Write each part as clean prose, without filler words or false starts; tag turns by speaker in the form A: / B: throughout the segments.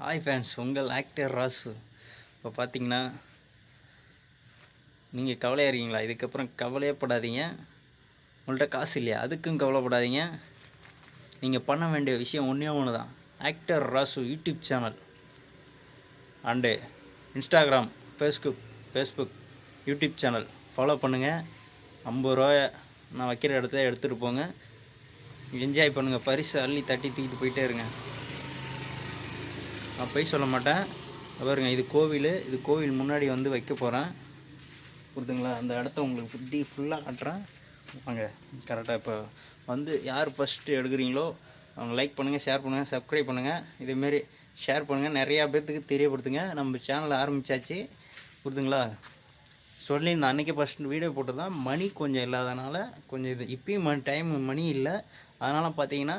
A: Hi fans, உங்கள் actor Rasu. இப்போ பார்த்தீங்கன்னா நீங்கள் கவலையாக இருக்கீங்களா? இதுக்கப்புறம் கவலையப்படாதீங்க. உங்கள்கிட்ட காசு இல்லையா? அதுக்கும் கவலைப்படாதீங்க. நீங்கள் பண்ண வேண்டிய விஷயம் ஒன்று தான். Actor Rasu YouTube channel and Instagram, Facebook YouTube channel follow பண்ணுங்கள். 50 ரூபாயை நான் வைக்கிற இடத்துல எடுத்துகிட்டு போங்க. என்ஜாய் பண்ணுங்கள். பரிசு அள்ளி தட்டி தூக்கிட்டு போயிட்டே இருங்க. நான் போய் சொல்ல மாட்டேன். பாருங்க, இது கோவில் முன்னாடி வந்து வைக்க போகிறேன். புரியுதுங்களா? அந்த இடத்த உங்களுக்கு ஃபுல்லாக காட்டுறேன். வாங்க கரெக்டாக. இப்போ வந்து யார் ஃபஸ்ட்டு எடுக்கிறீங்களோ அவங்க லைக் பண்ணுங்கள், ஷேர் பண்ணுங்கள், சப்ஸ்கிரைப் பண்ணுங்கள். இதேமாரி ஷேர் பண்ணுங்கள், நிறையா பேர்த்துக்கு தெரியப்படுத்துங்க. நம்ம சேனலை ஆரம்பித்தாச்சு. புரியுதுங்களா? சொல்லியிருந்தேன் அன்றைக்கி ஃபஸ்ட்டு வீடியோ போட்டு தான். மணி கொஞ்சம் இல்லாதனால கொஞ்சம் இது இப்பயும் மணி இல்லை. அதனால் பார்த்தீங்கன்னா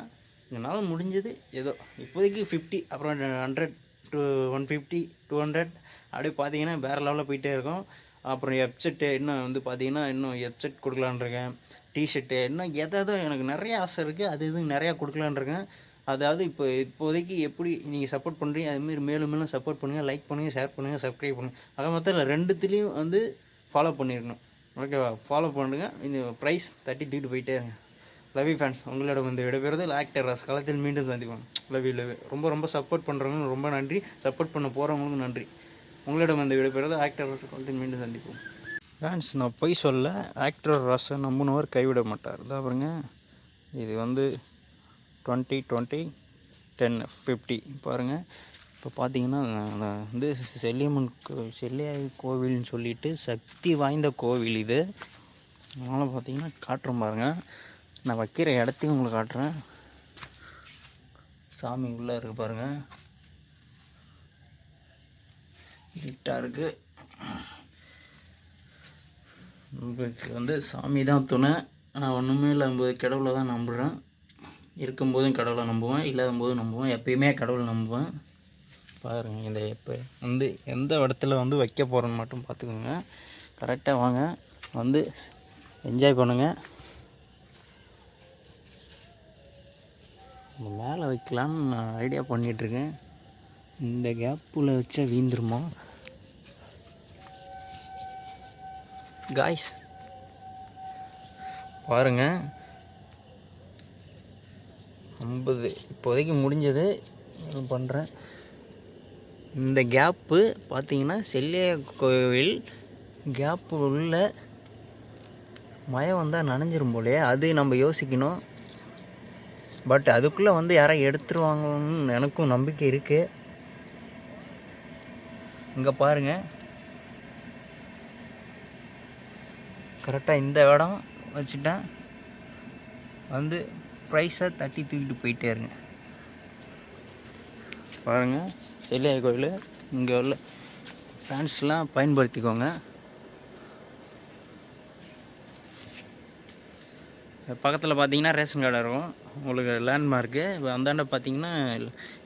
A: என்னால் முடிஞ்சது ஏதோ இப்போதைக்கு 50, அப்புறம் 100 to 150 200 அப்படியே பார்த்தீங்கன்னா வேறு லெவலில் போயிட்டே இருக்கும். அப்புறம் ஹெட்செட்டு இன்னும் வந்து பார்த்தீங்கன்னா இன்னும் ஹெட்செட் கொடுக்கலான்ருக்கேன். டிஷர்ட்டு இன்னும் எதோ எனக்கு நிறைய ஆசை இருக்குது. அது இதுவும் நிறையா கொடுக்கலான்ருக்கேன். அதாவது இப்போதைக்கு எப்படி நீங்கள் சப்போர்ட் பண்ணுறீங்க அதுமாரி மேலும் சப்போர்ட் பண்ணுங்கள். லைக் பண்ணுங்கள், ஷேர் பண்ணுங்கள், சப்ஸ்கிரைப் பண்ணுங்கள். ஆக மொத்தம் ரெண்டுத்துலேயும் வந்து ஃபாலோ பண்ணிடணும். ஓகேவா? ஃபாலோ பண்ணுங்கள். இந்த ப்ரைஸ் தூக்கிட்டு போயிட்டே இருங்க. Love you fans. உங்களிடம் வந்து விடைபெறுவது ஆக்டர் ராஸ். களத்தில் மீண்டும் சந்திப்போம். Love you. ரொம்ப சப்போர்ட் பண்ணுறவங்களுக்கு ரொம்ப நன்றி. சப்போர்ட் பண்ண போகிறவங்களுக்கும் நன்றி. உங்களிடம் வந்து விடைபெறுவது ஆக்டர் ராஸ். களத்தில் மீண்டும் சந்திப்போம். ஃபேன்ஸ், நான் போய் சொல்ல ஆக்டர் ராஸை நம்பினவர் கைவிட மாட்டார். இதாக பாருங்க, இது வந்து 2020 1050 பாருங்கள். இப்போ பார்த்தீங்கன்னா வந்து செல்லியாய் கோவில்னு சொல்லிட்டு சக்தி வாய்ந்த கோவில் இது. அதனால் பார்த்தீங்கன்னா காட்டுறோம் பாருங்கள். நான் வைக்கிற இடத்தையும் உங்களுக்கு காட்டுறேன். சாமி உள்ளே இருக்குது பாருங்கள். இருட்டாக இருக்குது. உங்களுக்கு வந்து சாமி தான் துணை. நான் ஒன்றுமே இல்லை, கடவுளை தான் நம்புகிறேன். இருக்கும்போதும் கடவுளை நம்புவேன், இல்லாத போதும் நம்புவேன். எப்பயுமே கடவுளை நம்புவேன். பாருங்கள், இந்த எப்போ வந்து எந்த இடத்துல வந்து வைக்க போகிறேன்னு மட்டும் பார்த்துக்கோங்க. கரெக்டாக வாங்க, வந்து என்ஜாய் பண்ணுங்கள். மேலே வைக்கலான்னு நான் ஐடியா பண்ணிகிட்ருக்கேன். இந்த கேப்பில் வச்சா வீந்துருமா காய்ஸ்? பாருங்கள், 50 இப்போதைக்கு முடிஞ்சது பண்ணுறேன். இந்த கேப்பு பார்த்தீங்கன்னா செல்லியா கோவில் கேப்பு உள்ள மழை வந்தால் நனைஞ்சிரும் போலே. அது நம்ம யோசிக்கணும். பட் அதுக்குள்ளே வந்து யாராவது எடுத்துருவாங்கன்னு எனக்கும் நம்பிக்கை இருக்குது. இங்கே பாருங்கள், கரெக்டாக இந்த இடம் வச்சுட்டேன். வந்து ப்ரைஸை தூக்கிட்டு போயிட்டே இருங்க. பாருங்கள், செல்லியாய் கோயில். இங்கே உள்ள ஃபேன்ஸ்லாம் பயன்படுத்திக்கோங்க. பக்கத்தில் பார்த்தீங்கன்னா ரேஷன் கார்டு இருக்கும். உங்களுக்கு லேண்ட்மார்க்கு அந்தாண்ட பார்த்தீங்கன்னா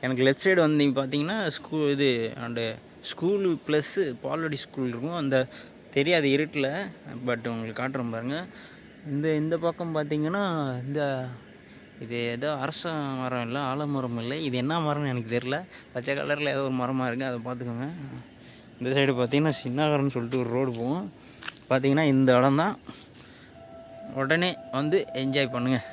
A: எனக்கு லெஃப்ட் சைடு வந்தீங்க பார்த்தீங்கன்னா ஸ்கூலு ப்ளஸ்ஸு பால்வாடி ஸ்கூல் இருக்கும். அந்த தெரியாது இருட்டில், பட் உங்களுக்கு காட்டுறோம் பாருங்கள். இந்த பக்கம் பார்த்தீங்கன்னா இது ஏதோ அரச மரம் இல்லை, ஆலமரம் இல்லை. இது என்ன மரம்னு எனக்கு தெரில. பச்சை கலரில் ஏதோ ஒரு மரமாக இருக்குது, அதை பார்த்துக்கோங்க. இந்த சைடு பார்த்தீங்கன்னா சின்னகரம்னு சொல்லிட்டு ஒரு ரோடு போகும். பார்த்தீங்கன்னா இந்த இடம் தான். உடனே வந்து என்ஜாய் பண்ணுங்கள்.